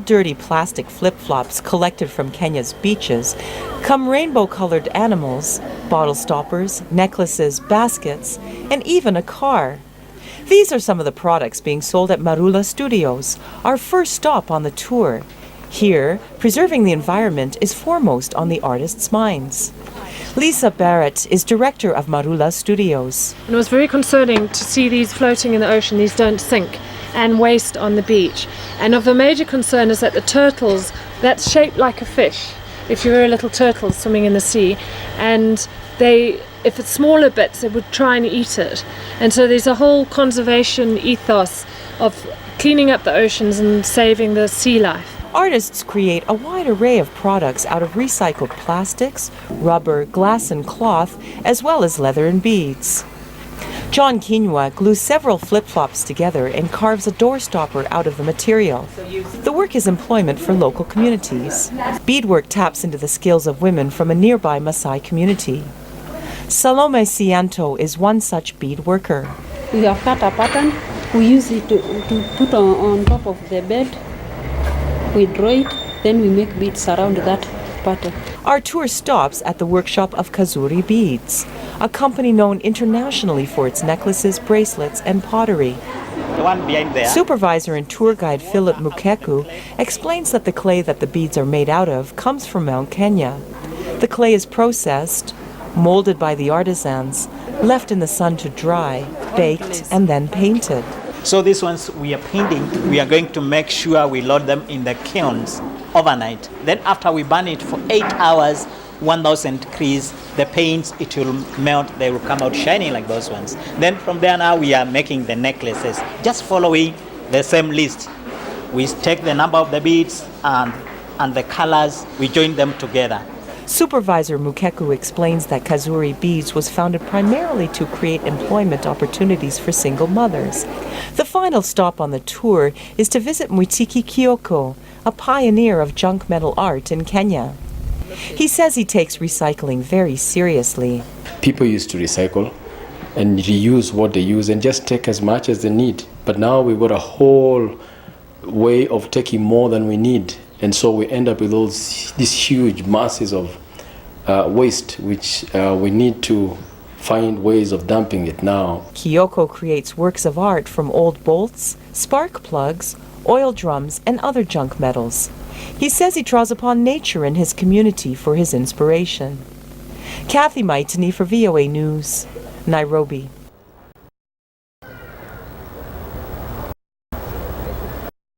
dirty plastic flip-flops collected from Kenya's beaches come rainbow-colored animals, bottle stoppers, necklaces, baskets, and even a car. These are some of the products being sold at Marula Studios, our first stop on the tour. Here, preserving the environment is foremost on the artists' minds. Lisa Barrett is director of Marula Studios. It was very concerning to see these floating in the ocean. These don't sink, and waste on the beach. And of a major concern is that the turtles, that's shaped like a fish, if you were a little turtle swimming in the sea, and if it's smaller bits, they would try and eat it. And so there's a whole conservation ethos of cleaning up the oceans and saving the sea life. Artists create a wide array of products out of recycled plastics, rubber, glass and cloth, as well as leather and beads. John Kinyua glues several flip-flops together and carves a door stopper out of the material. The work is employment for local communities. Beadwork taps into the skills of women from a nearby Maasai community. Salome Sianto is one such bead worker. We have cut a pattern. We use it to put on top of the bed. We draw it, then we make beads around that pattern. Our tour stops at the workshop of Kazuri Beads, a company known internationally for its necklaces, bracelets, and pottery. The one behind there. Supervisor and tour guide Philip Mukeku explains that the clay that the beads are made out of comes from Mount Kenya. The clay is processed, molded by the artisans, left in the sun to dry, baked, and then painted. So these ones we are painting, we are going to make sure we load them in the kilns overnight. Then after we burn it for 8 hours, 1000 degrees, the paints, it will melt, they will come out shining like those ones. Then from there now we are making the necklaces, just following the same list. We take the number of the beads and the colors, we join them together. Supervisor Mukeku explains that Kazuri Beads was founded primarily to create employment opportunities for single mothers. The final stop on the tour is to visit Mwitiki Kioko, a pioneer of junk metal art in Kenya. He says he takes recycling very seriously. People used to recycle and reuse what they use and just take as much as they need. But now we've got a whole way of taking more than we need. And so we end up with these huge masses of waste, which we need to find ways of dumping it now. Kyoko creates works of art from old bolts, spark plugs, oil drums, and other junk metals. He says he draws upon nature and his community for his inspiration. Cathy Majtenyi for VOA News, Nairobi.